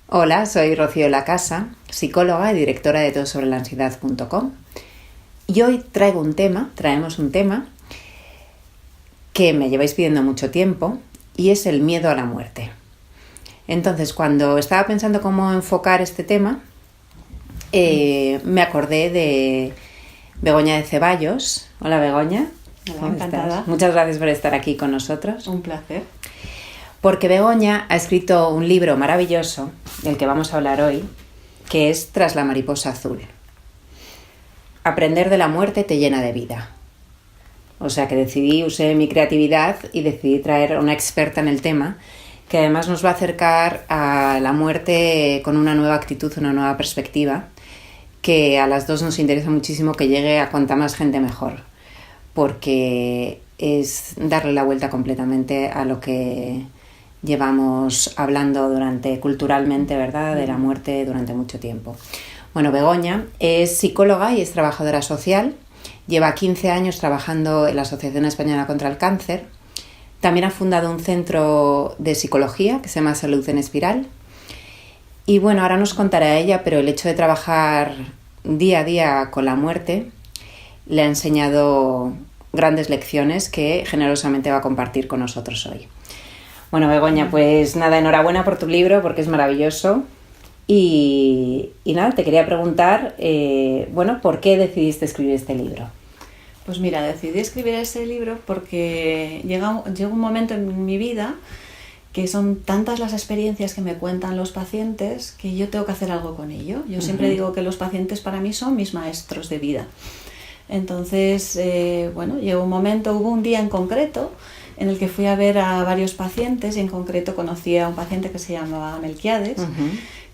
Hola, soy Rocío Lacasa, psicóloga y directora de todosobrelaansiedad.com, y hoy traemos un tema que me lleváis pidiendo mucho tiempo y es el miedo a la muerte. Entonces, cuando estaba pensando cómo enfocar este tema, me acordé de Begoña de Ceballos. Hola, Begoña. Hola, encantada. ¿Estás? Muchas gracias por estar aquí con nosotros. Un placer. Porque Begoña ha escrito un libro maravilloso, del que vamos a hablar hoy, que es Tras la mariposa azul. Aprender de la muerte te llena de vida. O sea que usé mi creatividad y decidí traer a una experta en el tema, que además nos va a acercar a la muerte con una nueva actitud, una nueva perspectiva, que a las dos nos interesa muchísimo que llegue a cuanta más gente mejor, porque es darle la vuelta completamente a lo que llevamos hablando culturalmente, ¿verdad?, de la muerte durante mucho tiempo. Bueno, Begoña es psicóloga y es trabajadora social. Lleva 15 años trabajando en la Asociación Española contra el Cáncer. También ha fundado un centro de psicología que se llama Salud en Espiral. Y bueno, ahora nos contará ella, pero el hecho de trabajar día a día con la muerte le ha enseñado grandes lecciones que generosamente va a compartir con nosotros hoy. Bueno, Begoña, pues nada, enhorabuena por tu libro porque es maravilloso. Y nada, te quería preguntar, ¿por qué decidiste escribir este libro? Pues mira, decidí escribir ese libro porque llega un momento en mi vida que son tantas las experiencias que me cuentan los pacientes que yo tengo que hacer algo con ello. Yo siempre digo que los pacientes para mí son mis maestros de vida. Entonces, hubo un día en concreto en el que fui a ver a varios pacientes y en concreto conocí a un paciente que se llamaba Melquiades,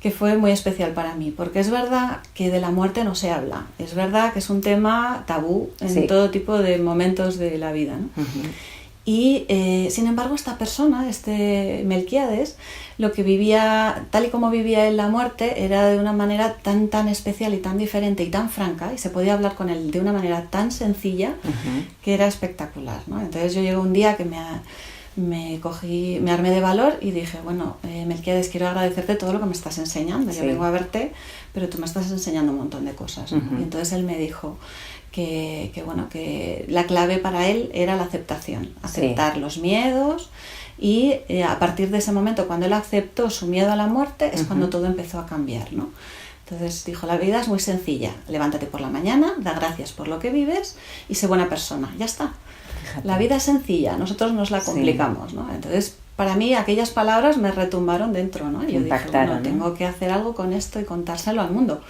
que fue muy especial para mí, porque es verdad que de la muerte no se habla, es verdad que es un tema tabú en todo tipo de momentos de la vida, ¿no? Y sin embargo esta persona, este Melquiades, lo que vivía, tal y como vivía él la muerte, era de una manera tan especial y tan diferente y tan franca, y se podía hablar con él de una manera tan sencilla que era espectacular, ¿no? Entonces yo llegué un día que me armé de valor y dije, Melquiades, quiero agradecerte todo lo que me estás enseñando. Yo vengo a verte, pero tú me estás enseñando un montón de cosas, ¿no? Y entonces él me dijo que la clave para él era la aceptación, aceptar los miedos, y a partir de ese momento, cuando él aceptó su miedo a la muerte, es cuando todo empezó a cambiar, ¿no? Entonces dijo, la vida es muy sencilla, levántate por la mañana, da gracias por lo que vives y sé buena persona, ya está. Fíjate. La vida es sencilla, nosotros nos la complicamos, ¿no? Entonces, para mí aquellas palabras me retumbaron dentro, ¿no? Y yo dije, tengo que hacer algo con esto y contárselo al mundo.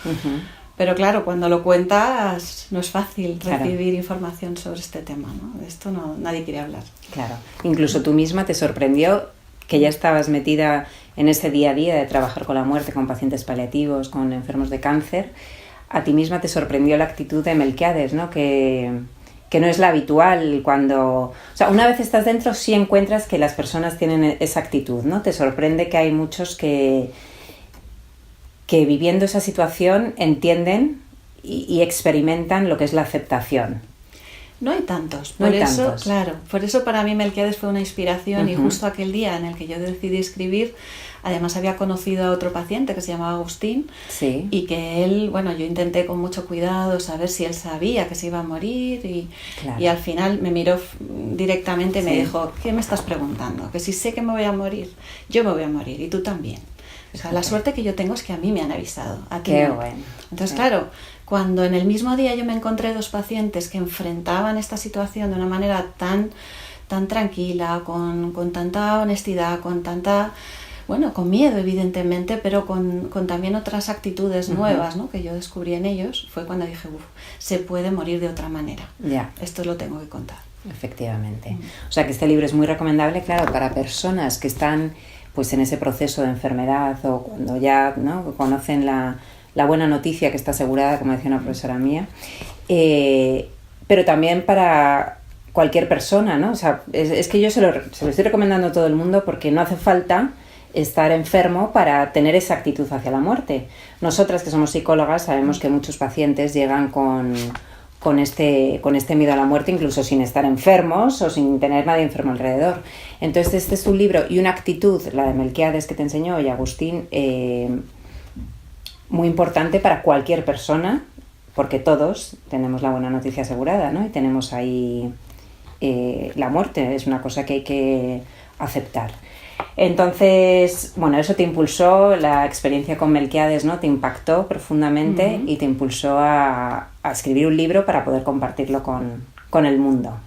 Pero claro, cuando lo cuentas no es fácil recibir información sobre este tema, ¿no? De esto nadie quiere hablar. Claro, incluso tú misma te sorprendió que ya estabas metida en ese día a día de trabajar con la muerte, con pacientes paliativos, con enfermos de cáncer. A ti misma te sorprendió la actitud de Melquiades, ¿no? Que no es la habitual cuando... O sea, una vez estás dentro sí encuentras que las personas tienen esa actitud, ¿no? Te sorprende que hay muchos que viviendo esa situación entienden y experimentan lo que es la aceptación. No hay tantos, por eso para mí Melquiades fue una inspiración y justo aquel día en el que yo decidí escribir, además había conocido a otro paciente que se llamaba Agustín y que él, yo intenté con mucho cuidado saber si él sabía que se iba a morir y al final me miró directamente y me dijo, ¿qué me estás preguntando? Que si sé que me voy a morir, yo me voy a morir y tú también. O sea, la suerte que yo tengo es que a mí me han avisado. Qué bueno. Entonces, claro, cuando en el mismo día yo me encontré dos pacientes que enfrentaban esta situación de una manera tan tranquila, con tanta honestidad, con miedo evidentemente, pero con también otras actitudes nuevas, ¿no?, que yo descubrí en ellos, fue cuando dije, se puede morir de otra manera. Esto lo tengo que contar. Efectivamente. O sea que este libro es muy recomendable, claro, para personas que están pues en ese proceso de enfermedad o cuando ya, ¿no?, conocen la buena noticia que está asegurada, como decía una profesora mía, pero también para cualquier persona, ¿no? O sea, es que yo se lo estoy recomendando a todo el mundo porque no hace falta estar enfermo para tener esa actitud hacia la muerte. Nosotras que somos psicólogas sabemos que muchos pacientes llegan con con este miedo a la muerte, incluso sin estar enfermos o sin tener nadie enfermo alrededor. Entonces este es un libro y una actitud, la de Melquiades que te enseñó y Agustín, muy importante para cualquier persona, porque todos tenemos la buena noticia asegurada, ¿no? Y tenemos ahí la muerte, es una cosa que hay que aceptar. Entonces, bueno, eso te impulsó, la experiencia con Melquiades, ¿no? Te impactó profundamente y te impulsó a escribir un libro para poder compartirlo con el mundo.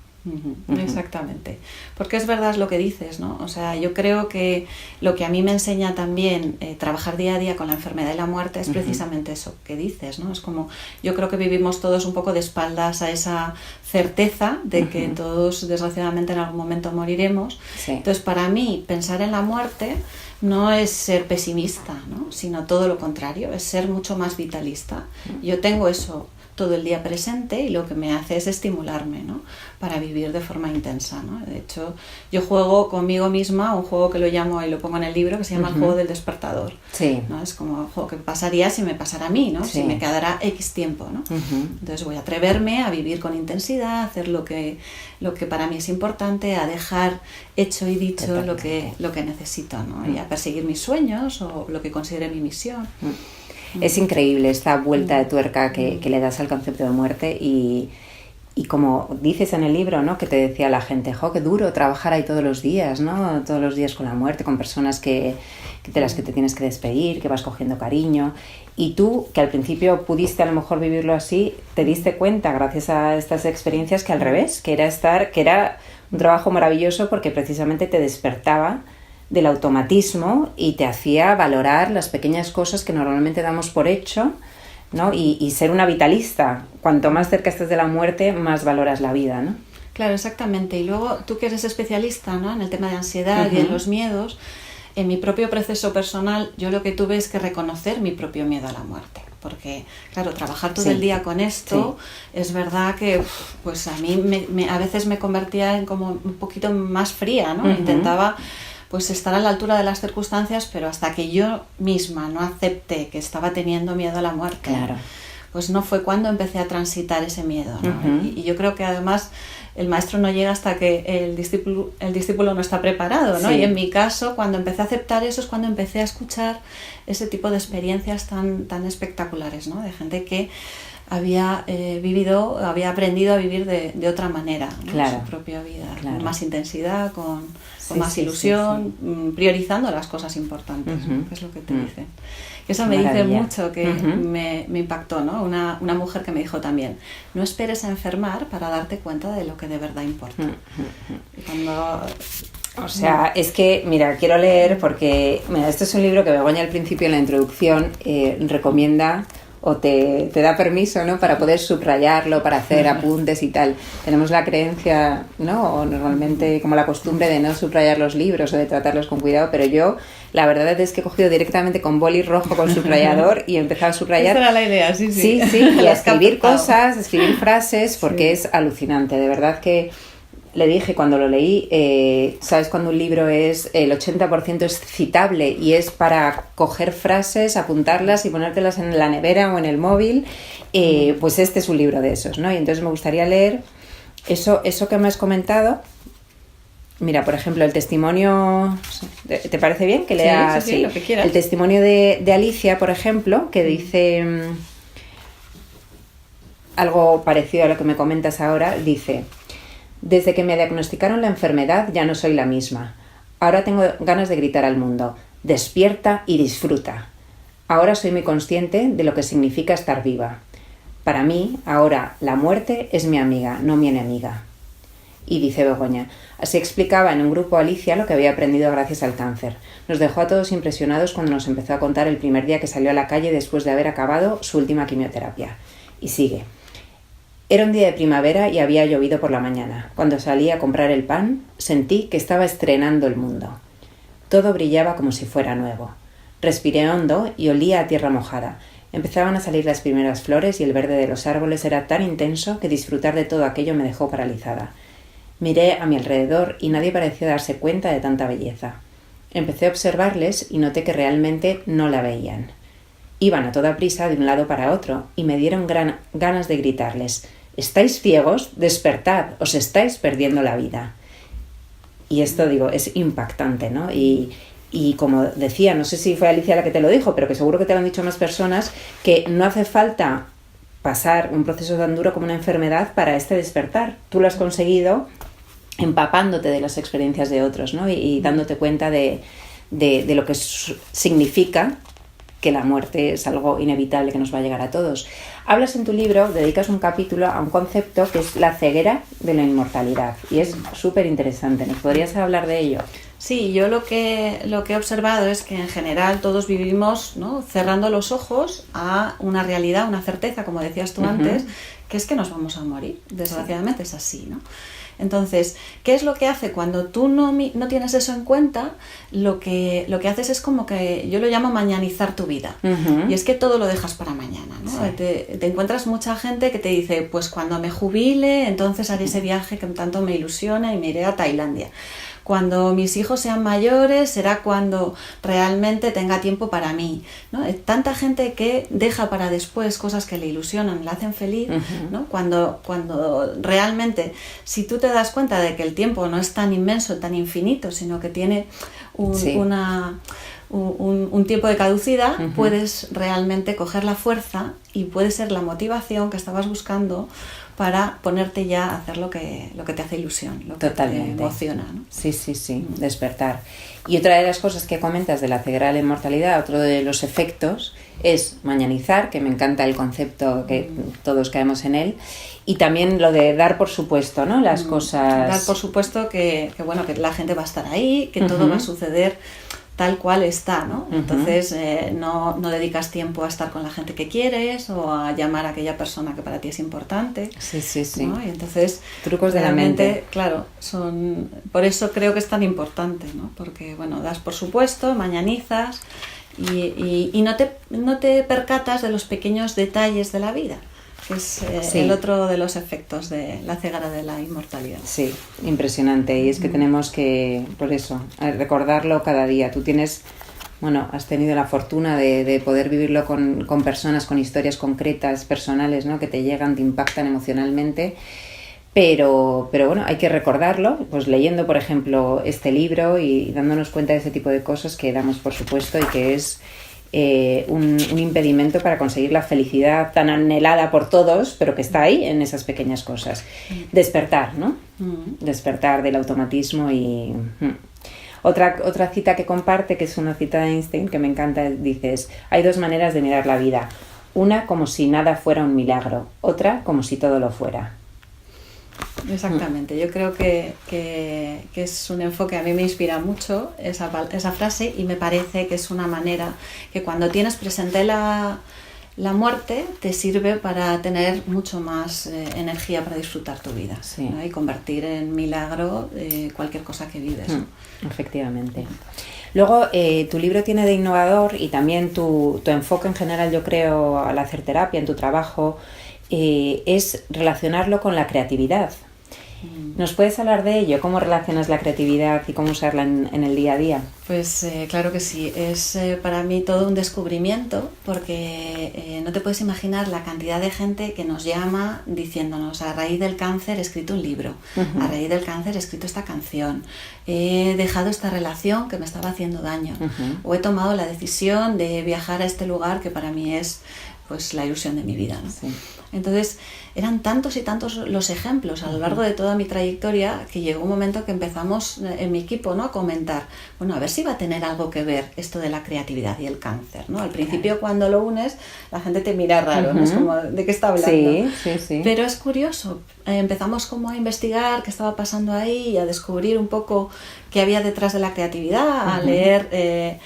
Exactamente, porque es verdad lo que dices, ¿no? O sea, yo creo que lo que a mí me enseña también trabajar día a día con la enfermedad y la muerte es precisamente eso que dices, ¿no? Es como, yo creo que vivimos todos un poco de espaldas a esa certeza de que todos desgraciadamente en algún momento moriremos. Sí. Entonces, para mí, pensar en la muerte no es ser pesimista, ¿no? Sino todo lo contrario, es ser mucho más vitalista. Yo tengo eso todo el día presente y lo que me hace es estimularme, ¿no? Para vivir de forma intensa, ¿no? De hecho, yo juego conmigo misma un juego que lo llamo y lo pongo en el libro que se llama el juego del despertador. Sí. ¿No? Es como el juego que pasaría si me pasara a mí, ¿no? Sí. Si me quedara X tiempo, ¿no? Entonces voy a atreverme a vivir con intensidad, a hacer lo que para mí es importante, a dejar hecho y dicho lo que necesito, ¿no? Y a perseguir mis sueños o lo que considere mi misión. Es increíble esta vuelta de tuerca que le das al concepto de muerte y como dices en el libro, ¿no? Que te decía la gente, qué duro trabajar ahí todos los días, ¿no? Todos los días con la muerte, con personas de las que te tienes que despedir, que vas cogiendo cariño. Y tú, que al principio pudiste a lo mejor vivirlo así, te diste cuenta, gracias a estas experiencias, que al revés, que era un trabajo maravilloso porque precisamente te despertaba del automatismo y te hacía valorar las pequeñas cosas que normalmente damos por hecho, ¿no? Y ser una vitalista. Cuanto más cerca estés de la muerte, más valoras la vida, ¿no? Claro, exactamente. Y luego tú que eres especialista, ¿no? En el tema de ansiedad y en los miedos, en mi propio proceso personal yo lo que tuve es que reconocer mi propio miedo a la muerte. Porque, claro, trabajar todo el día con esto, es verdad que pues a mí a veces me convertía en como un poquito más fría, ¿no? Intentaba pues estar a la altura de las circunstancias, pero hasta que yo misma no acepté que estaba teniendo miedo a la muerte, pues no fue cuando empecé a transitar ese miedo, ¿no? Y yo creo que además el maestro no llega hasta que el discípulo no está preparado, ¿no? Sí. Y en mi caso, cuando empecé a aceptar eso es cuando empecé a escuchar ese tipo de experiencias tan espectaculares, ¿no? De gente que había había aprendido a vivir de otra manera, ¿no? Claro. Su propia vida, con más intensidad, con más ilusión, priorizando las cosas importantes, ¿no? Que es lo que te dicen. Eso me dice mucho, que me impactó, ¿no? Una mujer que me dijo también, no esperes a enfermar para darte cuenta de lo que de verdad importa. O sea, es que, mira, quiero leer porque, mira, este es un libro que Begoña al principio en la introducción recomienda o te da permiso, ¿no? Para poder subrayarlo, para hacer apuntes y tal. Tenemos la creencia, ¿no? O normalmente como la costumbre de no subrayar los libros o de tratarlos con cuidado, pero yo la verdad es que he cogido directamente con boli rojo con subrayador y he empezado a subrayar. Esa era la idea, sí. Sí, y a escribir cosas, escribir frases, porque es alucinante. De verdad que le dije cuando lo leí, ¿sabes cuando un libro es el 80% es citable y es para coger frases, apuntarlas y ponértelas en la nevera o en el móvil? Pues este es un libro de esos, ¿no? Y entonces me gustaría leer eso que me has comentado. Mira, por ejemplo, el testimonio... ¿Te parece bien que lea? Sí, lo que quieras. El testimonio de Alicia, por ejemplo, que dice algo parecido a lo que me comentas ahora. Dice: desde que me diagnosticaron la enfermedad ya no soy la misma. Ahora tengo ganas de gritar al mundo: despierta y disfruta. Ahora soy muy consciente de lo que significa estar viva. Para mí, ahora, la muerte es mi amiga, no mi enemiga. Y dice Begoña: así explicaba en un grupo Alicia lo que había aprendido gracias al cáncer. Nos dejó a todos impresionados cuando nos empezó a contar el primer día que salió a la calle después de haber acabado su última quimioterapia. Y sigue: era un día de primavera y había llovido por la mañana. Cuando salí a comprar el pan, sentí que estaba estrenando el mundo. Todo brillaba como si fuera nuevo. Respiré hondo y olía a tierra mojada. Empezaban a salir las primeras flores y el verde de los árboles era tan intenso que disfrutar de todo aquello me dejó paralizada. Miré a mi alrededor y nadie parecía darse cuenta de tanta belleza. Empecé a observarles y noté que realmente no la veían. Iban a toda prisa de un lado para otro y me dieron ganas de gritarles: estáis ciegos, despertad, os estáis perdiendo la vida. Y esto, digo, es impactante, ¿no? Y como decía, no sé si fue Alicia la que te lo dijo, pero que seguro que te lo han dicho más personas, que no hace falta pasar un proceso tan duro como una enfermedad para este despertar. Tú lo has conseguido empapándote de las experiencias de otros, ¿no? Y dándote cuenta de lo que significa que la muerte es algo inevitable que nos va a llegar a todos. Hablas en tu libro, dedicas un capítulo a un concepto que es la ceguera de la inmortalidad, y es súper interesante. ¿Nos podrías hablar de ello? Sí, yo lo que he observado es que en general todos vivimos, ¿no?, cerrando los ojos a una realidad, una certeza, como decías tú antes, que es que nos vamos a morir. Desgraciadamente es así, ¿no? Entonces, ¿qué es lo que hace cuando tú no tienes eso en cuenta? Lo que haces es como que yo lo llamo mañanizar tu vida. Y es que todo lo dejas para mañana, ¿no? Sí. Te encuentras mucha gente que te dice, pues cuando me jubile, entonces haré ese viaje que tanto me ilusiona y me iré a Tailandia. Cuando mis hijos sean mayores será cuando realmente tenga tiempo para mí, ¿no? Tanta gente que deja para después cosas que le ilusionan, le hacen feliz, ¿no? Cuando realmente, si tú te das cuenta de que el tiempo no es tan inmenso, tan infinito, sino que tiene un tiempo de caducidad, puedes realmente coger la fuerza y puede ser la motivación que estabas buscando para ponerte ya a hacer lo que te hace ilusión, lo que Totalmente. Te emociona, ¿no? Sí, despertar. Y otra de las cosas que comentas de la ceguera de la inmortalidad, otro de los efectos, es mañanizar, que me encanta el concepto, que todos caemos en él, y también lo de dar por supuesto, ¿no? Las cosas... Dar por supuesto que la gente va a estar ahí, que todo va a suceder tal cual está, ¿no? Entonces no dedicas tiempo a estar con la gente que quieres o a llamar a aquella persona que para ti es importante. Sí. ¿No? Y entonces trucos de la mente. Claro, por eso creo que es tan importante, ¿no? Porque, bueno, das por supuesto, mañanizas y no te percatas de los pequeños detalles de la vida, que es el otro de los efectos de la ceguera de la inmortalidad. Sí, impresionante. Y es que tenemos que, por eso, recordarlo cada día. Tú has tenido la fortuna de poder vivirlo con personas, con historias concretas, personales, ¿no?, que te llegan, te impactan emocionalmente. Pero bueno, hay que recordarlo, pues leyendo, por ejemplo, este libro y dándonos cuenta de ese tipo de cosas que damos por supuesto y que es un impedimento para conseguir la felicidad tan anhelada por todos, pero que está ahí en esas pequeñas cosas. Despertar, ¿no? Despertar del automatismo y... Otra cita que comparte, que es una cita de Einstein que me encanta, dices: hay dos maneras de mirar la vida. Una como si nada fuera un milagro, otra como si todo lo fuera. Exactamente, yo creo que es un enfoque, a mí me inspira mucho esa frase, y me parece que es una manera que cuando tienes presente la muerte te sirve para tener mucho más energía para disfrutar tu vida, ¿no? Y convertir en milagro cualquier cosa que vives, ¿no? Efectivamente. Luego, tu libro tiene de innovador, y también tu enfoque en general, yo creo, al hacer terapia, en tu trabajo, es relacionarlo con la creatividad. ¿Nos puedes hablar de ello? ¿Cómo relacionas la creatividad y cómo usarla en el día a día? Pues claro que sí, es para mí todo un descubrimiento, porque no te puedes imaginar la cantidad de gente que nos llama diciéndonos: a raíz del cáncer he escrito un libro, a raíz del cáncer he escrito esta canción, he dejado esta relación que me estaba haciendo daño, o he tomado la decisión de viajar a este lugar que para mí es, pues, la ilusión de mi vida, ¿no? Sí. Entonces eran tantos y tantos los ejemplos a lo largo de toda mi trayectoria, que llegó un momento que empezamos en mi equipo, ¿no?, a comentar, bueno, a ver si va a tener algo que ver esto de la creatividad y el cáncer, ¿no? Al principio, cuando lo unes, la gente te mira raro, ¿no? Es como, ¿de qué está hablando? Sí. Pero es curioso, empezamos como a investigar qué estaba pasando ahí y a descubrir un poco qué había detrás de la creatividad, a leer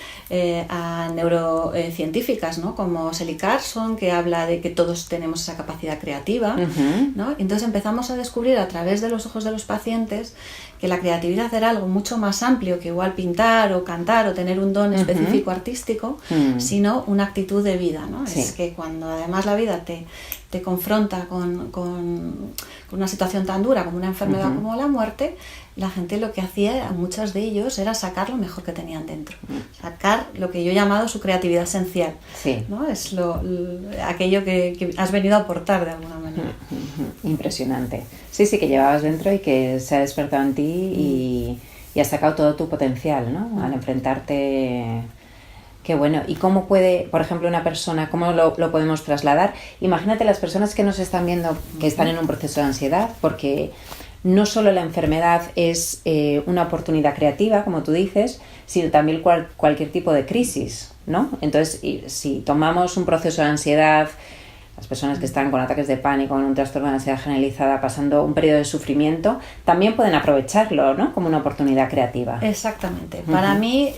a neurocientíficas, ¿no?, como Sally Carson, que habla de que todos tenemos esa capacidad creativa, ¿no? Entonces empezamos a descubrir a través de los ojos de los pacientes que la creatividad era algo mucho más amplio que igual pintar o cantar o tener un don específico artístico, sino una actitud de vida, ¿no? Sí. Es que cuando además la vida te te confronta con una situación tan dura como una enfermedad como la muerte, la gente lo que hacía, muchos de ellos, era sacar lo mejor que tenían dentro, sacar lo que yo he llamado su creatividad esencial, sí. ¿no? Es aquello que has venido a aportar de alguna manera. Impresionante. Sí, que llevabas dentro y que se ha despertado en ti y has sacado todo tu potencial, ¿no? Al enfrentarte... Qué bueno. ¿Y cómo puede, por ejemplo, una persona, cómo lo podemos trasladar? Imagínate las personas que nos están viendo que están en un proceso de ansiedad, porque no solo la enfermedad es una oportunidad creativa, como tú dices, sino también cualquier tipo de crisis, ¿no? Entonces, si tomamos un proceso de ansiedad, las personas que están con ataques de pánico, con un trastorno de ansiedad generalizada, pasando un periodo de sufrimiento, también pueden aprovecharlo, ¿no? Como una oportunidad creativa. Exactamente. Para mí,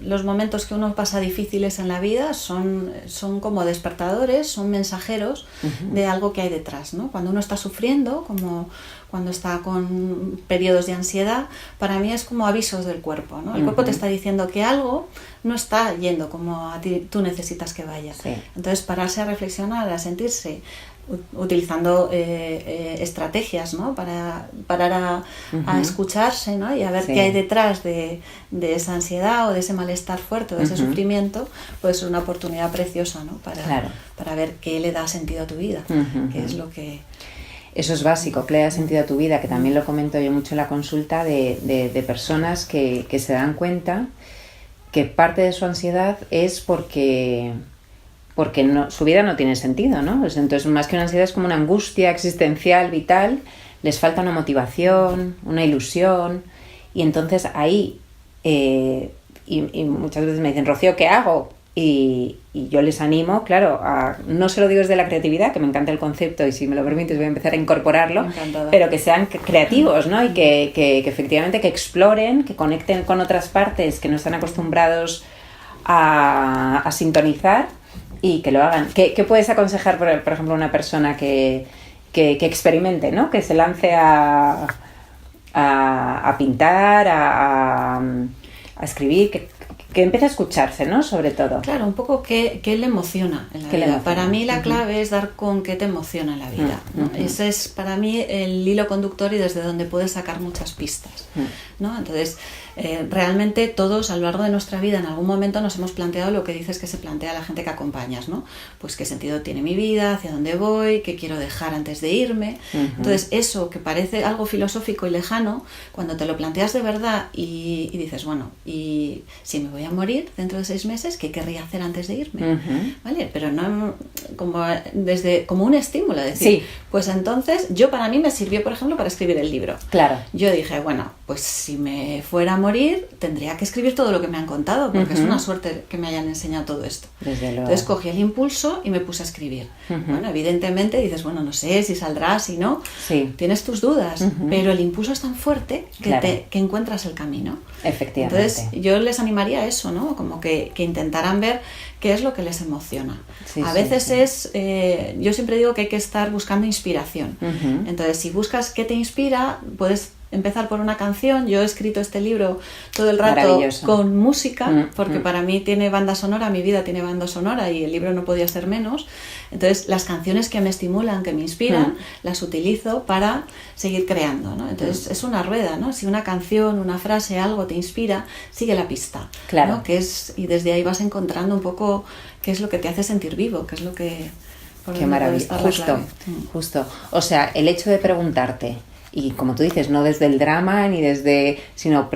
los momentos que uno pasa difíciles en la vida son como despertadores, son mensajeros de algo que hay detrás, ¿no? Cuando uno está sufriendo, como cuando está con periodos de ansiedad, para mí es como avisos del cuerpo, ¿no? El cuerpo te está diciendo que algo no está yendo como tú necesitas que vaya. Sí. Entonces, pararse a reflexionar, a sentirse, utilizando estrategias, ¿no? Para parar a escucharse, ¿no? Y a ver qué hay detrás de esa ansiedad o de ese malestar fuerte o de ese sufrimiento, pues es una oportunidad preciosa, ¿no? Para ver qué le da sentido a tu vida, qué es lo que... Eso es básico, que le da sentido a tu vida, que también lo comento yo mucho en la consulta de personas que se dan cuenta que parte de su ansiedad es porque su vida no tiene sentido, ¿no? Entonces, más que una ansiedad, es como una angustia existencial, vital, les falta una motivación, una ilusión, y entonces ahí, y muchas veces me dicen, Rocío, ¿qué hago? Y yo les animo, claro, no se lo digo desde la creatividad, que me encanta el concepto y si me lo permites voy a empezar a incorporarlo, pero que sean creativos, ¿no? Y que efectivamente que exploren, que conecten con otras partes que no están acostumbrados a sintonizar y que lo hagan. ¿Qué puedes aconsejar, por ejemplo, a una persona que experimente, ¿no? Que se lance a pintar, a escribir, que empiece a escucharse, ¿no? Sobre todo. Claro, un poco qué le emociona en la vida. Para mí la clave es dar con qué te emociona en la vida, ¿no? Ese es para mí el hilo conductor y desde donde puedes sacar muchas pistas, ¿no? Entonces, realmente todos a lo largo de nuestra vida en algún momento nos hemos planteado lo que dices que se plantea la gente que acompañas, ¿no? Pues qué sentido tiene mi vida, hacia dónde voy, qué quiero dejar antes de irme. Entonces, eso que parece algo filosófico y lejano, cuando te lo planteas de verdad y dices, bueno, y si me voy a morir dentro de 6 meses, ¿qué querría hacer antes de irme? ¿Vale? Pero no como un estímulo, decir, pues entonces, para mí me sirvió, por ejemplo, para escribir el libro. Claro. Yo dije, bueno, pues si me fuera a morir, tendría que escribir todo lo que me han contado, porque es una suerte que me hayan enseñado todo esto. Entonces cogí el impulso y me puse a escribir. Bueno, evidentemente dices, bueno, no sé si saldrá, si no, tienes tus dudas, pero el impulso es tan fuerte que encuentras el camino. Efectivamente. Entonces yo les animaría a eso, ¿no? Como que intentaran ver qué es lo que les emociona. A veces yo siempre digo que hay que estar buscando inspiración. Entonces, si buscas qué te inspira, puedes empezar por una canción. Yo he escrito este libro todo el rato con música, porque para mí tiene banda sonora, mi vida tiene banda sonora y el libro no podía ser menos. Entonces, las canciones que me estimulan, que me inspiran, las utilizo para seguir creando, ¿no? Entonces, es una rueda, ¿no? Si una canción, una frase, algo te inspira, sigue la pista, claro, ¿no? Y desde ahí vas encontrando un poco qué es lo que te hace sentir vivo, qué es lo que... Qué maravilla, justo. O sea, el hecho de preguntarte, y como tú dices, no desde el drama sino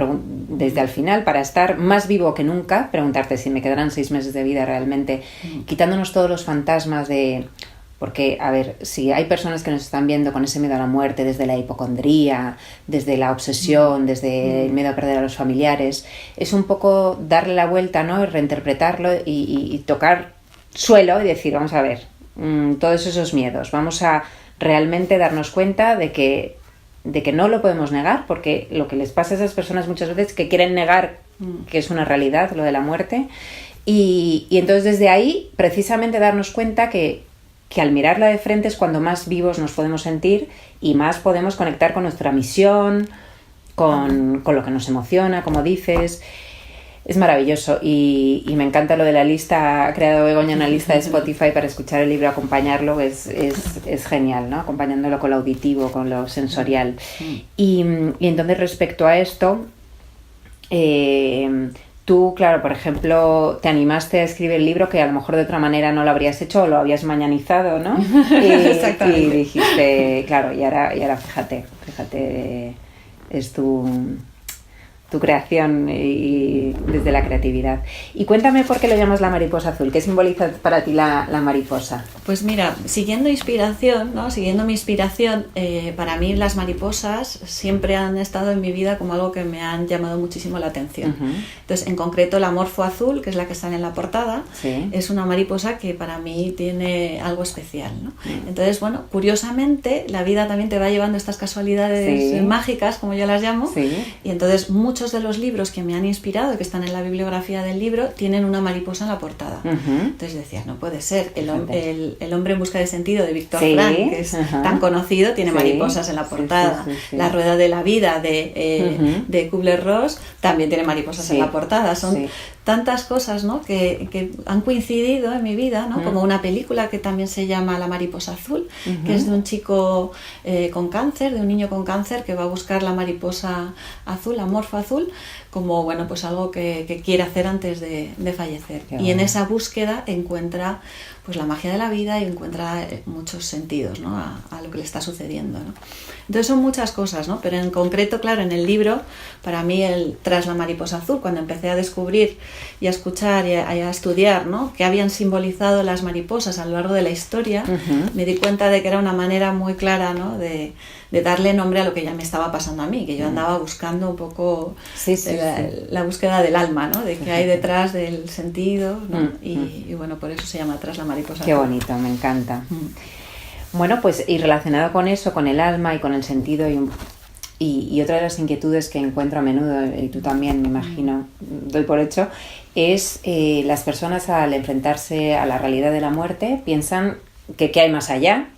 desde al final, para estar más vivo que nunca, preguntarte si me quedarán 6 meses de vida realmente, quitándonos todos los fantasmas de... Porque, a ver, si hay personas que nos están viendo con ese miedo a la muerte, desde la hipocondría, desde la obsesión, desde el miedo a perder a los familiares, es un poco darle la vuelta, ¿no? Y reinterpretarlo y tocar suelo y decir, vamos a ver, todos esos miedos, vamos a realmente darnos cuenta de que no lo podemos negar, porque lo que les pasa a esas personas muchas veces es que quieren negar que es una realidad lo de la muerte, y entonces desde ahí precisamente darnos cuenta que al mirarla de frente es cuando más vivos nos podemos sentir y más podemos conectar con nuestra misión, con lo que nos emociona, como dices. Es maravilloso y me encanta lo de la lista. Ha creado Begoña una lista de Spotify para escuchar el libro, acompañarlo, es genial, ¿no? Acompañándolo con lo auditivo, con lo sensorial. Y entonces respecto a esto, tú, claro, por ejemplo, te animaste a escribir el libro que a lo mejor de otra manera no lo habrías hecho o lo habías mañanizado, ¿no? Exactamente. Y dijiste, claro, y ahora fíjate, es tu creación y desde la creatividad. Y cuéntame por qué lo llamas la mariposa azul. ¿Qué simboliza para ti la mariposa? Pues mira, siguiendo inspiración, ¿no? Siguiendo mi inspiración, para mí las mariposas siempre han estado en mi vida como algo que me han llamado muchísimo la atención. Entonces, en concreto, la morfo azul, que es la que está en la portada, es una mariposa que para mí tiene algo especial, ¿no? Entonces, bueno, curiosamente, la vida también te va llevando estas casualidades mágicas, como yo las llamo, y entonces muchos de los libros que me han inspirado, que están en la bibliografía del libro, tienen una mariposa en la portada. Entonces decía, no puede ser, el hombre en busca de sentido de Víctor Frank, que es tan conocido, tiene mariposas en la portada. La rueda de la vida de Kubler-Ross también tiene mariposas en la portada. Son tantas cosas, ¿no? que han coincidido en mi vida, ¿no? Como una película que también se llama La mariposa azul, que es de un chico con cáncer, de un niño con cáncer que va a buscar la mariposa azul, la morfo azul, como bueno, pues algo que quiere hacer antes de fallecer. Y en esa búsqueda encuentra pues la magia de la vida y encuentra muchos sentidos, ¿no? a lo que le está sucediendo, ¿no? Entonces son muchas cosas, ¿no? Pero en concreto, claro, en el libro, para mí, tras la mariposa azul, cuando empecé a descubrir y a escuchar y a estudiar, ¿no? qué habían simbolizado las mariposas a lo largo de la historia, me di cuenta de que era una manera muy clara, ¿no? de darle nombre a lo que ya me estaba pasando a mí, que yo andaba buscando un poco la búsqueda del alma, ¿no? De qué hay detrás del sentido, ¿no? Y bueno, por eso se llama Tras la mariposa. Qué bonito, me encanta. Bueno, pues y relacionado con eso, con el alma y con el sentido y otra de las inquietudes que encuentro a menudo, y tú también me imagino, doy por hecho, es las personas al enfrentarse a la realidad de la muerte piensan que hay más allá.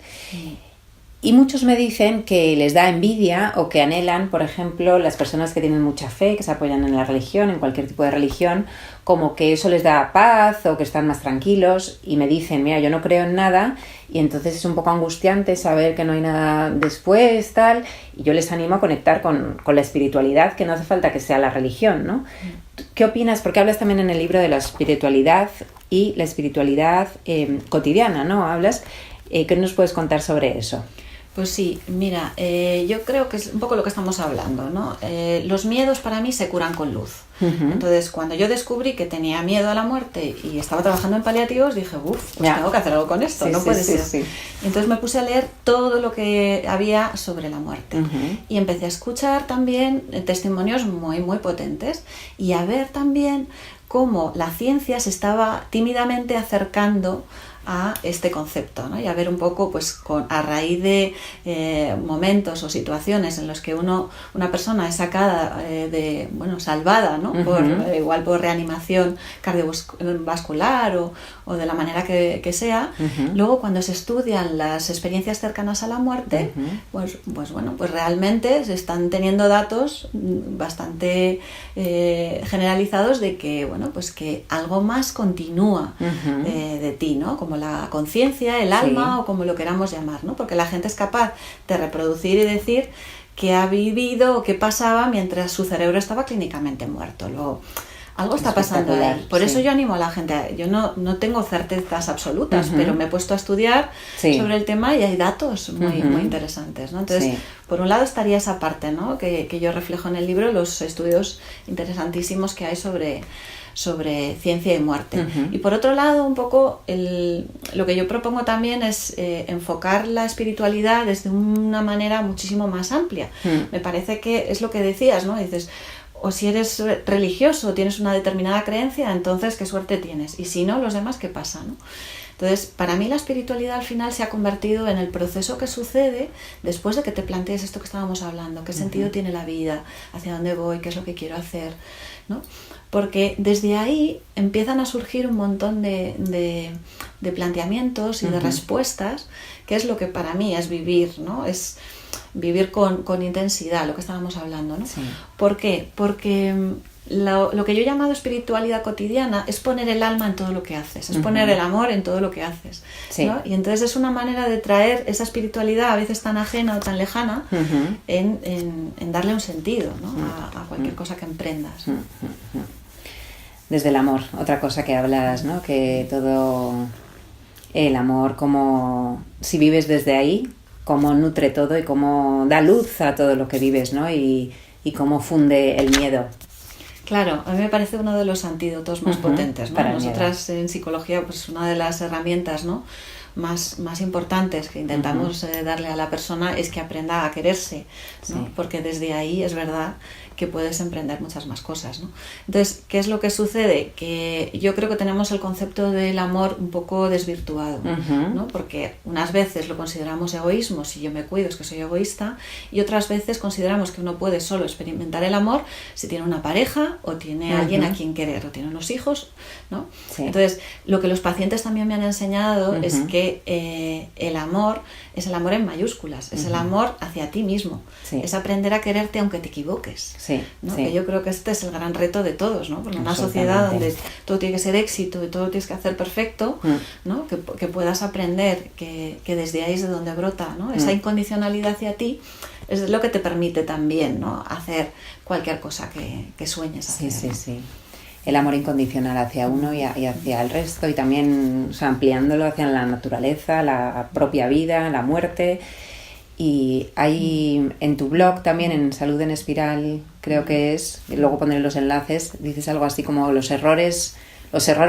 Y muchos me dicen que les da envidia o que anhelan, por ejemplo, las personas que tienen mucha fe, que se apoyan en la religión, en cualquier tipo de religión, como que eso les da paz o que están más tranquilos y me dicen, mira, yo no creo en nada y entonces es un poco angustiante saber que no hay nada después, tal, y yo les animo a conectar con la espiritualidad, que no hace falta que sea la religión, ¿no? ¿Qué opinas? Porque hablas también en el libro de la espiritualidad y la espiritualidad cotidiana, ¿no? Hablas, ¿qué nos puedes contar sobre eso? Pues sí, mira, yo creo que es un poco lo que estamos hablando, ¿no? Los miedos para mí se curan con luz. Entonces, cuando yo descubrí que tenía miedo a la muerte y estaba trabajando en paliativos, dije, pues tengo que hacer algo con esto, no puede ser. Entonces me puse a leer todo lo que había sobre la muerte y empecé a escuchar también testimonios muy, muy potentes y a ver también cómo la ciencia se estaba tímidamente acercando a este concepto, ¿no? Y a ver un poco, pues, a raíz de momentos o situaciones en los que una persona es sacada salvada, ¿no? Igual por reanimación cardiovascular o de la manera que sea. Luego, cuando se estudian las experiencias cercanas a la muerte, pues realmente se están teniendo datos bastante generalizados de que, pues que algo más continúa de ti, ¿no? Como la conciencia, el alma o como lo queramos llamar, ¿no? Porque la gente es capaz de reproducir y decir qué ha vivido o qué pasaba mientras su cerebro estaba clínicamente muerto. Algo está pasando ahí. Por eso yo animo a la gente. Yo no tengo certezas absolutas, pero me he puesto a estudiar sobre el tema y hay datos muy interesantes, ¿no? Entonces, por un lado estaría esa parte, ¿no? que yo reflejo en el libro, los estudios interesantísimos que hay sobre ciencia y muerte. Y por otro lado, un poco lo que yo propongo también es enfocar la espiritualidad desde una manera muchísimo más amplia. Me parece que es lo que decías, ¿no? Dices, o si eres religioso o tienes una determinada creencia, entonces qué suerte tienes. Y si no, los demás, ¿qué pasa, no? Entonces, para mí la espiritualidad al final se ha convertido en el proceso que sucede después de que te plantees esto que estábamos hablando, qué sentido tiene la vida, hacia dónde voy, qué es lo que quiero hacer, ¿no? Porque desde ahí empiezan a surgir un montón de planteamientos y de respuestas, que es lo que para mí es vivir, ¿no? Es vivir con intensidad, lo que estábamos hablando, ¿no? ¿Por qué? Porque lo que yo he llamado espiritualidad cotidiana es poner el alma en todo lo que haces, es poner el amor en todo lo que haces, Sí. ¿no? Y entonces es una manera de traer esa espiritualidad a veces tan ajena o tan lejana en darle un sentido, ¿no? a cualquier cosa que emprendas. Desde el amor, otra cosa que hablas, ¿no? Que todo el amor, como si vives desde ahí, cómo nutre todo y cómo da luz a todo lo que vives, ¿no? Y cómo funde el miedo. Claro, a mí me parece uno de los antídotos más potentes, ¿no? Para el Nosotras en psicología, pues una de las herramientas, ¿no?, más importantes que intentamos darle a la persona es que aprenda a quererse, ¿no? Sí. Porque desde ahí es verdad que puedes emprender muchas más cosas, ¿no? Entonces, ¿qué es lo que sucede? Que yo creo que tenemos el concepto del amor un poco desvirtuado, ¿no? Porque unas veces lo consideramos egoísmo, si yo me cuido es que soy egoísta, y otras veces consideramos que uno puede solo experimentar el amor si tiene una pareja o tiene alguien a quien querer o tiene unos hijos, ¿no? Sí. Entonces, lo que los pacientes también me han enseñado es que el amor es el amor en mayúsculas, es el amor hacia ti mismo, Sí. es aprender a quererte aunque te equivoques. Sí, ¿no? sí. Que yo creo que este es el gran reto de todos, ¿no? Porque en una Absolutamente. sociedad donde todo tiene que ser éxito y todo tienes que hacer perfecto, ¿no? Que puedas aprender que desde ahí es de donde brota, ¿no? Esa incondicionalidad hacia ti es lo que te permite también, ¿no?, hacer cualquier cosa que sueñes hacer. Sí, sí, sí. El amor incondicional hacia uno y hacia el resto, y también, o sea, ampliándolo hacia la naturaleza, la propia vida, la muerte. Y hay en tu blog también, en Salud en Espiral, creo que es, y luego pondré los enlaces, dices algo así como los errores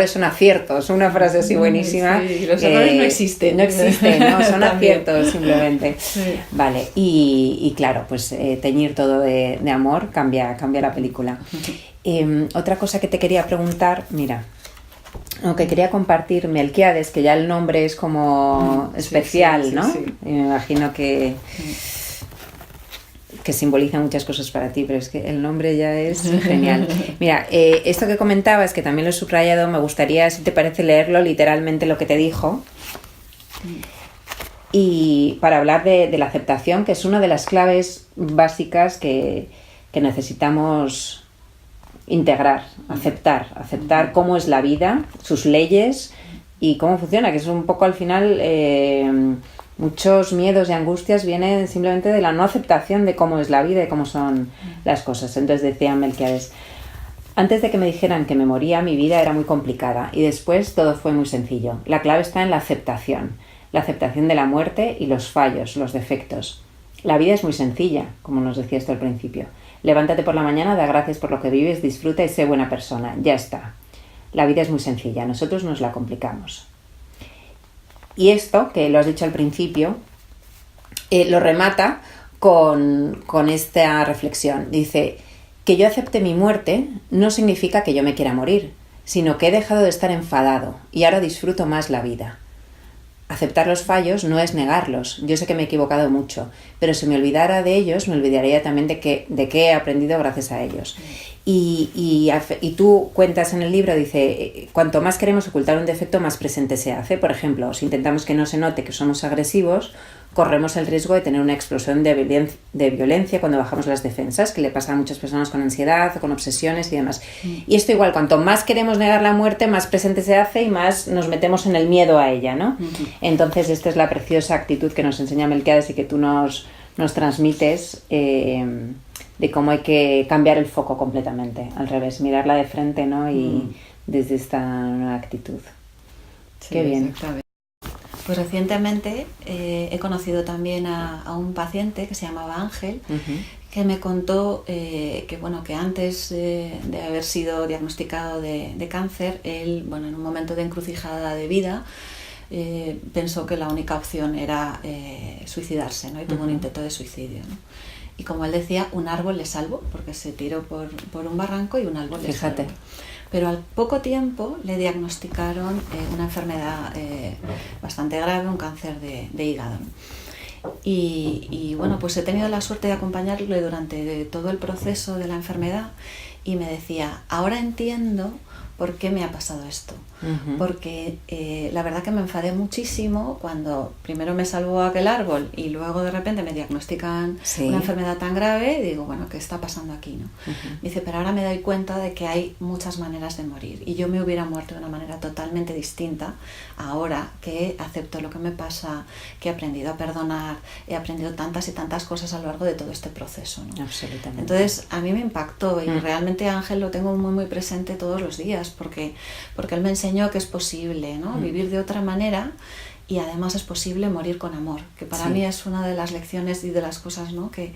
son aciertos, una frase así buenísima. Sí, los errores no existen. No existen, no, son También. aciertos simplemente. Sí. Vale, y claro, pues teñir todo de amor cambia la película. Otra cosa que te quería preguntar, mira, aunque quería compartir Melquiades, que ya el nombre es como especial, sí, sí, ¿no? sí. Y me imagino que simboliza muchas cosas para ti, pero es que el nombre ya es genial. Mira, esto que comentabas, que también lo he subrayado, me gustaría, si te parece, leerlo literalmente lo que te dijo. Y para hablar de la aceptación, que es una de las claves básicas que necesitamos integrar, aceptar cómo es la vida, sus leyes y cómo funciona, que es un poco al final muchos miedos y angustias vienen simplemente de la no aceptación de cómo es la vida y cómo son las cosas. Entonces decía Melquiades: antes de que me dijeran que me moría, mi vida era muy complicada y después todo fue muy sencillo. La clave está en la aceptación de la muerte y los fallos, los defectos. La vida es muy sencilla, como nos decía esto al principio. Levántate por la mañana, da gracias por lo que vives, disfruta y sé buena persona. Ya está. La vida es muy sencilla, nosotros nos la complicamos. Y esto, que lo has dicho al principio, lo remata con esta reflexión. Dice: que yo acepte mi muerte no significa que yo me quiera morir, sino que he dejado de estar enfadado y ahora disfruto más la vida. Aceptar los fallos no es negarlos. Yo sé que me he equivocado mucho, pero si me olvidara de ellos, me olvidaría también de qué he aprendido gracias a ellos. Y tú cuentas en el libro, dice, cuanto más queremos ocultar un defecto, más presente se hace. Por ejemplo, si intentamos que no se note que somos agresivos, corremos el riesgo de tener una explosión de violencia cuando bajamos las defensas, que le pasa a muchas personas con ansiedad o con obsesiones y demás. Y esto igual, cuanto más queremos negar la muerte, más presente se hace y más nos metemos en el miedo a ella, ¿no? Entonces, esta es la preciosa actitud que nos enseña Melquiades y que tú nos transmites, de cómo hay que cambiar el foco completamente, al revés, mirarla de frente, ¿no? Y desde esta nueva actitud. Sí, Qué bien. Exactamente. Pues recientemente he conocido también a un paciente que se llamaba Ángel, que me contó que antes de haber sido diagnosticado de cáncer, él, en un momento de encrucijada de vida, pensó que la única opción era suicidarse, ¿no? Y tuvo un intento de suicidio, ¿no? Y como él decía, un árbol le salvó, porque se tiró por un barranco y un árbol le salvó. Pero al poco tiempo le diagnosticaron una enfermedad bastante grave, un cáncer de hígado. Y pues he tenido la suerte de acompañarle durante todo el proceso de la enfermedad y me decía: ahora entiendo ¿por qué me ha pasado esto? Porque la verdad que me enfadé muchísimo cuando primero me salvó aquel árbol y luego de repente me diagnostican una enfermedad tan grave y digo, bueno, ¿qué está pasando aquí, no? Me dice, pero ahora me doy cuenta de que hay muchas maneras de morir y yo me hubiera muerto de una manera totalmente distinta ahora que acepto lo que me pasa, que he aprendido a perdonar, he aprendido tantas y tantas cosas a lo largo de todo este proceso, ¿no? Absolutamente. Entonces a mí me impactó y realmente a Ángel lo tengo muy muy presente todos los días porque él me enseñó que es posible, ¿no? Vivir de otra manera y además es posible morir con amor, que para mí es una de las lecciones y de las cosas, ¿no? Que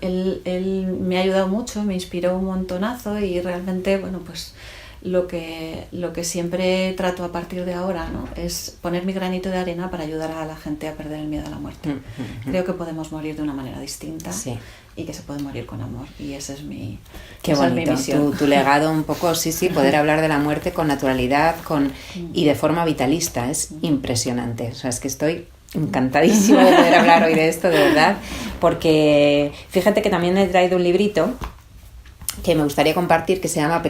él me ha ayudado mucho, me inspiró un montonazo y realmente, bueno, pues lo que siempre trato a partir de ahora, ¿no? Es poner mi granito de arena para ayudar a la gente a perder el miedo a la muerte. Creo que podemos morir de una manera distinta y que se puede morir con amor y esa es mi Qué bonito, tu legado un poco, poder hablar de la muerte con naturalidad y de forma vitalista, es impresionante, o sea, es que estoy encantadísima de poder hablar hoy de esto, de verdad, porque fíjate que también he traído un librito que me gustaría compartir que se llama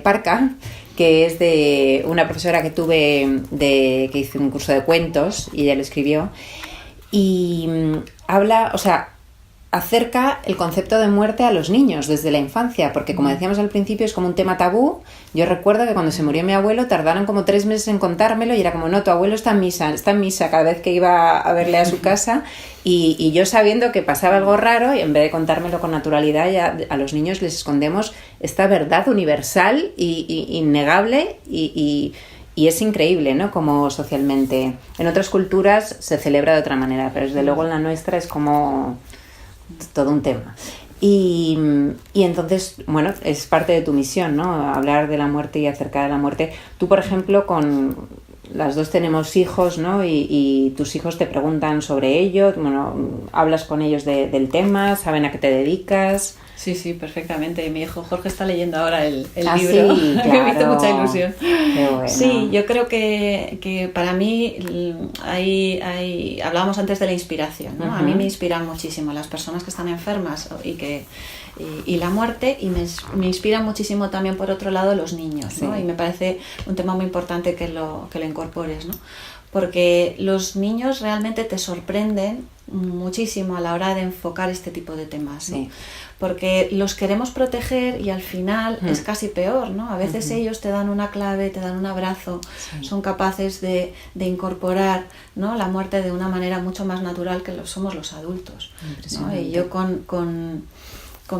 Parca, que es de una profesora que tuve que hizo un curso de cuentos y ella lo escribió y habla, o sea, acerca el concepto de muerte a los niños desde la infancia, porque como decíamos al principio es como un tema tabú. Yo recuerdo que cuando se murió mi abuelo tardaron como 3 meses en contármelo y era como, no, tu abuelo está en misa cada vez que iba a verle a su casa y yo sabiendo que pasaba algo raro y en vez de contármelo con naturalidad ya a los niños les escondemos esta verdad universal y innegable y es increíble, ¿no? Como socialmente. En otras culturas se celebra de otra manera, pero desde luego en la nuestra es como todo un tema. Y entonces, bueno, es parte de tu misión, ¿no? Hablar de la muerte y acercar de la muerte. Tú, por ejemplo, las dos tenemos hijos, ¿no? Y tus hijos te preguntan sobre ello, bueno, hablas con ellos del tema, saben a qué te dedicas. Sí, perfectamente. Mi hijo Jorge está leyendo ahora el libro. Sí, claro. Me hizo mucha ilusión. Qué bueno. Sí, yo creo que para mí hablábamos antes de la inspiración, ¿no? A mí me inspiran muchísimo las personas que están enfermas y la muerte y me inspiran muchísimo también por otro lado los niños, ¿no? Y me parece un tema muy importante que lo incorpores, ¿no? Porque los niños realmente te sorprenden muchísimo a la hora de enfocar este tipo de temas, ¿no? Porque los queremos proteger y al final es casi peor, ¿no? A veces ellos te dan una clave, te dan un abrazo, son capaces de incorporar, ¿no? La muerte de una manera mucho más natural que somos los adultos, ¿no? Y yo con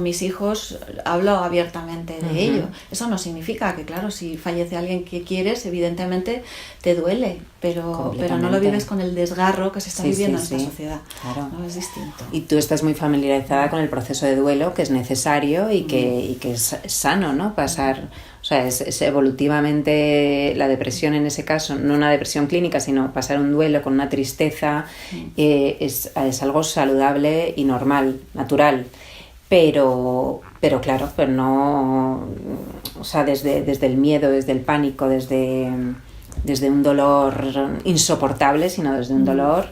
mis hijos hablo abiertamente de ello. Eso no significa que, claro, si fallece alguien que quieres, evidentemente te duele, pero no lo vives con el desgarro que se está viviendo en esta sociedad. Claro. No, es distinto. Y tú estás muy familiarizada con el proceso de duelo, que es necesario y que es sano, ¿no? Pasar, o sea, es evolutivamente la depresión en ese caso, no una depresión clínica, sino pasar un duelo con una tristeza, es algo saludable y normal, natural. Pero claro, pero no, o sea, desde el miedo, desde el pánico, desde un dolor insoportable, sino desde un dolor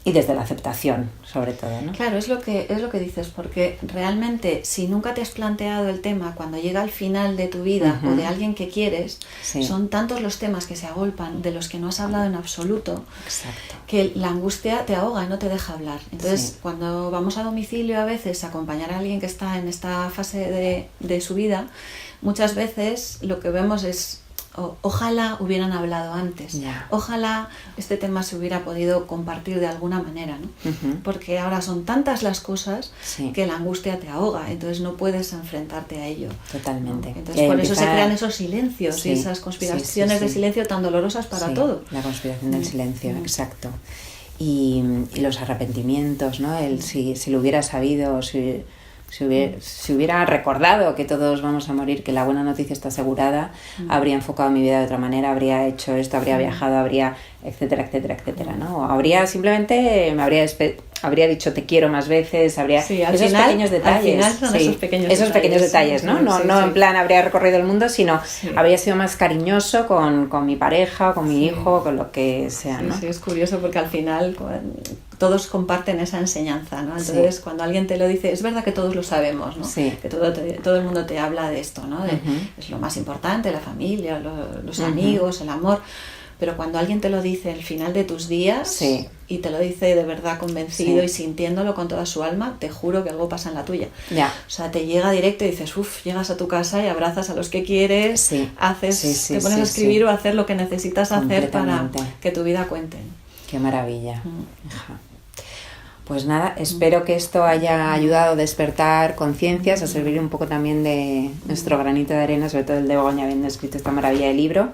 y desde la aceptación, sobre todo, ¿no? Claro, es lo que dices, porque realmente si nunca te has planteado el tema cuando llega al final de tu vida o de alguien que quieres, son tantos los temas que se agolpan de los que no has hablado en absoluto. Exacto. Que la angustia te ahoga y no te deja hablar. Entonces, cuando vamos a domicilio a veces a acompañar a alguien que está en esta fase de su vida, muchas veces lo que vemos es ojalá hubieran hablado antes, ojalá este tema se hubiera podido compartir de alguna manera, ¿no? Porque ahora son tantas las cosas que la angustia te ahoga, entonces no puedes enfrentarte a ello. Totalmente. ¿No? Entonces por eso se crean esos silencios y esas conspiraciones de silencio tan dolorosas para todo. La conspiración del silencio, exacto. Y los arrepentimientos, ¿no? Si lo hubiera sabido, si hubiera recordado que todos vamos a morir, que la buena noticia está asegurada, habría enfocado mi vida de otra manera, habría hecho esto, habría viajado, habría etcétera, etcétera, etcétera, ¿no? O habría simplemente me habría habría dicho te quiero más veces, Sí, esos pequeños detalles. Al final son esos pequeños detalles, ¿no? Sí, No sí. en plan habría recorrido el mundo, sino habría sido más cariñoso con mi pareja, con mi hijo, con lo que sea, ¿no? Sí, es curioso porque al final todos comparten esa enseñanza, ¿no? Entonces, cuando alguien te lo dice, es verdad que todos lo sabemos, ¿no? Sí. Que todo el mundo te habla de esto, ¿no? Es lo más importante, la familia, los amigos, el amor. Pero cuando alguien te lo dice al final de tus días y te lo dice de verdad convencido y sintiéndolo con toda su alma, te juro que algo pasa en la tuya. Ya. O sea, te llega directo y dices, llegas a tu casa y abrazas a los que quieres, te pones a escribir o a hacer lo que necesitas hacer para que tu vida cuente. Qué maravilla. Pues nada, espero que esto haya ayudado a despertar conciencias, a servir un poco también de nuestro granito de arena, sobre todo el de Begoña habiendo escrito esta maravilla de libro.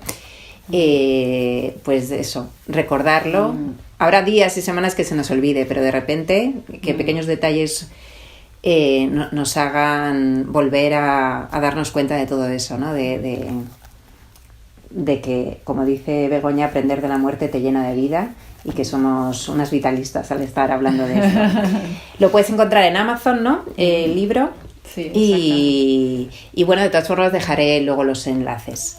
Pues eso, recordarlo. Habrá días y semanas que se nos olvide, pero de repente que pequeños detalles nos hagan volver a darnos cuenta de todo eso, ¿no? De que, como dice Begoña, aprender de la muerte te llena de vida y que somos unas vitalistas al estar hablando de esto. Lo puedes encontrar en Amazon, ¿no? El libro. Sí, y bueno, de todas formas dejaré luego los enlaces.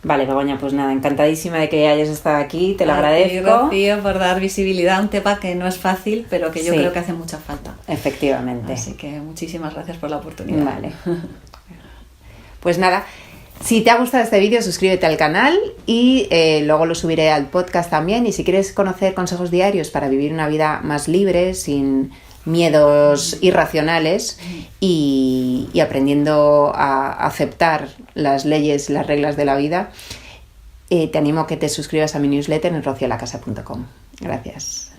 Vale, Begoña, pues nada, encantadísima de que hayas estado aquí, te lo agradezco. Rocío, por dar visibilidad a un tema que no es fácil, pero que yo creo que hace mucha falta. Efectivamente. Así que muchísimas gracias por la oportunidad. Vale. Pues nada, si te ha gustado este vídeo, suscríbete al canal y luego lo subiré al podcast también. Y si quieres conocer consejos diarios para vivir una vida más libre, sin miedos irracionales y aprendiendo a aceptar las leyes y las reglas de la vida, te animo a que te suscribas a mi newsletter en rociolacasa.com. Gracias.